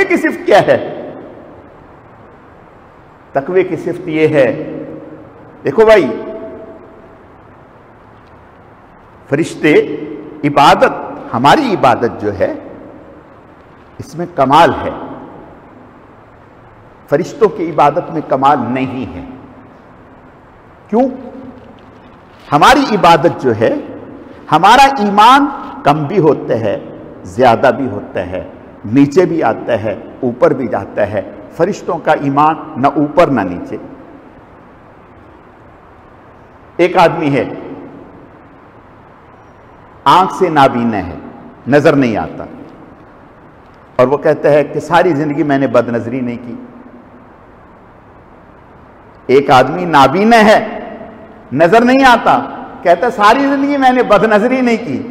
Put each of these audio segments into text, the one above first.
کی صفت کیا ہے؟ تقوی کی صفت یہ ہے، دیکھو بھائی، فرشتے عبادت، ہماری عبادت جو ہے اس میں کمال ہے، فرشتوں کی عبادت میں کمال نہیں ہے۔ کیوں؟ ہماری عبادت جو ہے، ہمارا ایمان کم بھی ہوتا ہے، زیادہ بھی ہوتا ہے، نیچے بھی آتا ہے، اوپر بھی جاتا ہے۔ فرشتوں کا ایمان نہ اوپر نہ نیچے۔ ایک آدمی ہے، آنکھ سے نابینا ہے، نظر نہیں آتا، اور وہ کہتا ہے کہ ساری زندگی میں نے بد نظری نہیں کی۔ ایک آدمی نابینا ہے، نظر نہیں آتا، کہتا ہے ساری زندگی میں نے بد نظری نہیں کی۔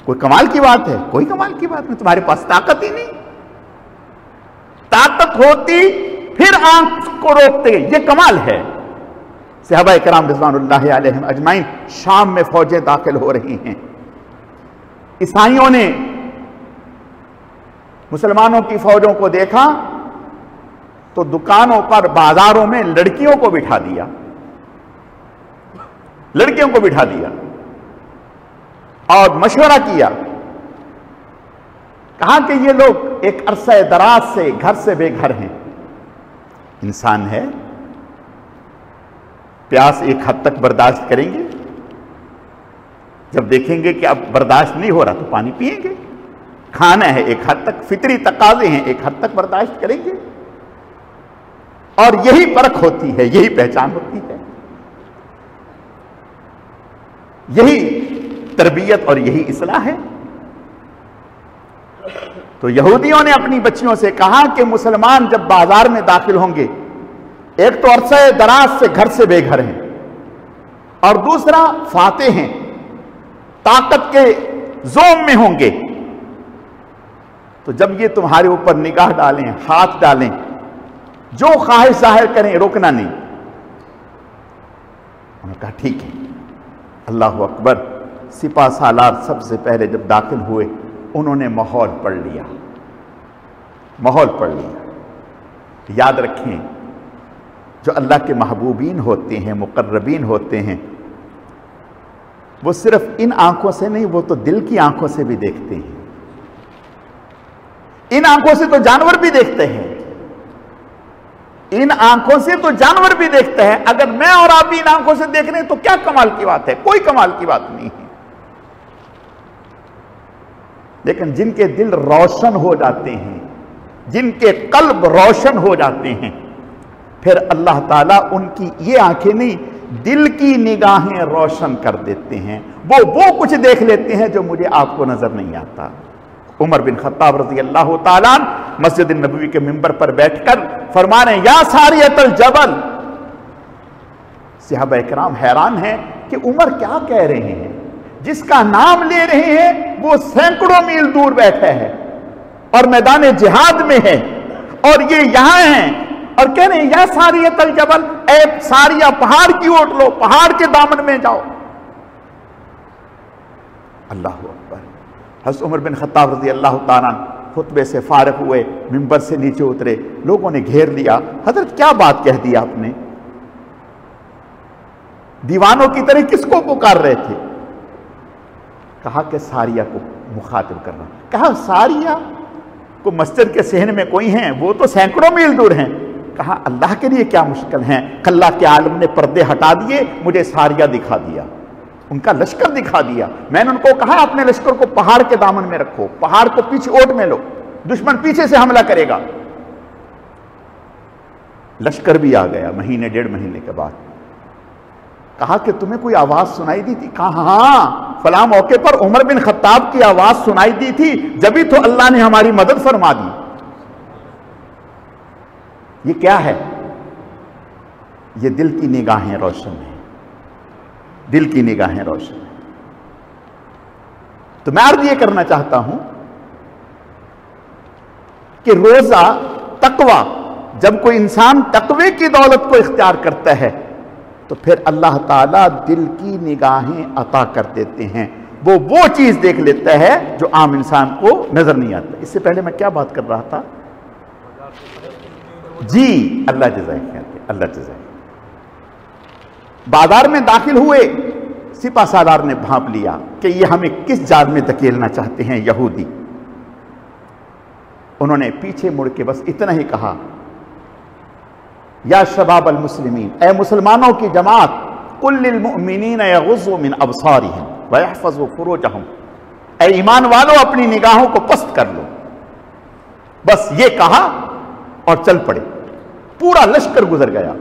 کوئی کمال کی بات ہے؟ کوئی کمال کی بات نہیں، تمہارے پاس طاقت ہی نہیں۔ طاقت ہوتی پھر آنکھ کو روکتے، یہ کمال ہے۔ صحابہ کرام رضوان اللہ علیہم اجمعین، شام میں فوجیں داخل ہو رہی ہیں، عیسائیوں نے مسلمانوں کی فوجوں کو دیکھا تو دکانوں پر، بازاروں میں لڑکیوں کو بٹھا دیا، لڑکیوں کو بٹھا دیا اور مشورہ کیا، کہا کہ یہ لوگ ایک عرصہ دراز سے گھر سے بے گھر ہیں، انسان ہے، پیاس ایک حد تک برداشت کریں گے، جب دیکھیں گے کہ اب برداشت نہیں ہو رہا تو پانی پئیں گے، کھانا ہے ایک حد تک، فطری تقاضے ہیں ایک حد تک برداشت کریں گے، اور یہی پرکھ ہوتی ہے، یہی پہچان ہوتی ہے، یہی تربیت اور یہی اصلاح ہے۔ تو یہودیوں نے اپنی بچیوں سے کہا کہ مسلمان جب بازار میں داخل ہوں گے، ایک تو عرصہ دراز سے گھر سے بے گھر ہیں، اور دوسرا فاتح ہیں، طاقت کے زوم میں ہوں گے، تو جب یہ تمہارے اوپر نگاہ ڈالیں، ہاتھ ڈالیں، جو خواہش ظاہر کریں، روکنا نہیں۔ انہوں نے کہا ٹھیک ہے۔ اللہ اکبر، سپاہ سالار سب سے پہلے جب داخل ہوئے، انہوں نے ماحول پڑھ لیا، ماحول پڑھ لیا۔ یاد رکھیں، جو اللہ کے محبوبین ہوتے ہیں، مقربین ہوتے ہیں، وہ صرف ان آنکھوں سے نہیں، وہ تو دل کی آنکھوں سے بھی دیکھتے ہیں۔ ان آنکھوں سے تو جانور بھی دیکھتے ہیں، ان آنکھوں سے تو جانور بھی دیکھتے ہیں۔ اگر میں اور آپ بھی ان آنکھوں سے دیکھ رہے ہیں تو کیا کمال کی بات ہے؟ کوئی کمال کی بات نہیں ہے۔ لیکن جن کے دل روشن ہو جاتے ہیں، جن کے قلب روشن ہو جاتے ہیں، پھر اللہ تعالیٰ ان کی یہ آنکھیں نہیں، دل کی نگاہیں روشن کر دیتے ہیں، وہ کچھ دیکھ لیتے ہیں جو مجھے آپ کو نظر نہیں آتا۔ عمر بن خطاب رضی اللہ تعالیٰ مسجد النبوی کے منبر پر بیٹھ کر فرما رہے ہیں، یا ساریۃ الجبل۔ صحابہ اکرام حیران ہیں کہ عمر کیا کہہ رہے ہیں، جس کا نام لے رہے ہیں وہ سینکڑوں میل دور بیٹھا ہے اور میدان جہاد میں ہے، اور یہ یہاں ہیں اور کہہ رہے ہیں یا ساریۃ الجبل، اے ساریہ پہاڑ کی اوٹ لو، پہاڑ کے دامن میں جاؤ۔ اللہ اکبر۔ حضرت عمر بن خطاب رضی اللہ تعالیٰ خطبے سے فارغ ہوئے، منبر سے نیچے اترے، لوگوں نے گھیر لیا، حضرت کیا بات کہہ دی آپ نے؟ دیوانوں کی طرح کس کو پکار رہے تھے؟ کہا کہ ساریہ کو مخاطب کرنا۔ کہا ساریہ کو مسجد کے صحن میں کوئی ہیں، وہ تو سینکڑوں میل دور ہیں۔ کہا اللہ کے لیے کیا مشکل ہے، اللہ کے عالم نے پردے ہٹا دیے، مجھے ساریہ دکھا دیا، ان کا لشکر دکھا دیا۔ میں نے ان کو کہا اپنے لشکر کو پہاڑ کے دامن میں رکھو، پہاڑ کو پیچھے اوٹ میں لو، دشمن پیچھے سے حملہ کرے گا۔ لشکر بھی آ گیا مہینے ڈیڑھ مہینے کے بعد۔ کہا کہ تمہیں کوئی آواز سنائی دی تھی؟ کہا ہاں، فلاں موقع پر عمر بن خطاب کی آواز سنائی دی تھی، جبھی تو اللہ نے ہماری مدد فرما دی۔ یہ کیا ہے؟ یہ دل کی نگاہیں روشن ہیں، دل کی نگاہیں روشن ہیں۔ تو میں عرض یہ کرنا چاہتا ہوں کہ روزہ تقوی، جب کوئی انسان تقوی کی دولت کو اختیار کرتا ہے تو پھر اللہ تعالیٰ دل کی نگاہیں عطا کر دیتے ہیں، وہ چیز دیکھ لیتا ہے جو عام انسان کو نظر نہیں آتا۔ اس سے پہلے میں کیا بات کر رہا تھا؟ جی اللہ جزائے خیر دے، اللہ جزائے۔ بازار میں داخل ہوئے، سپہ سالار نے بھانپ لیا کہ یہ ہمیں کس جال میں دھکیلنا چاہتے ہیں یہودی۔ انہوں نے پیچھے مڑ کے بس اتنا ہی کہا، یا شباب المسلمین، اے مسلمانوں کی جماعت، قل للمؤمنین یغضوا من ابصارہم ویحفظوا فروجہم، اے ایمان والو اپنی نگاہوں کو پست کر لو۔ بس یہ کہا اور چل پڑے، پورا لشکر گزر گیا۔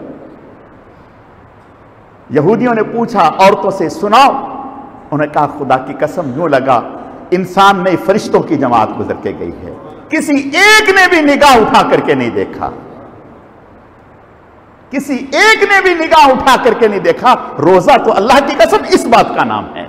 یہودیوں نے پوچھا عورتوں سے سناؤ، انہوں نے کہا خدا کی قسم یوں لگا انسان نہیں فرشتوں کی جماعت گزر کے گئی ہے، کسی ایک نے بھی نگاہ اٹھا کر کے نہیں دیکھا، کسی ایک نے بھی نگاہ اٹھا کر کے نہیں دیکھا۔ روزہ تو اللہ کی قسم اس بات کا نام ہے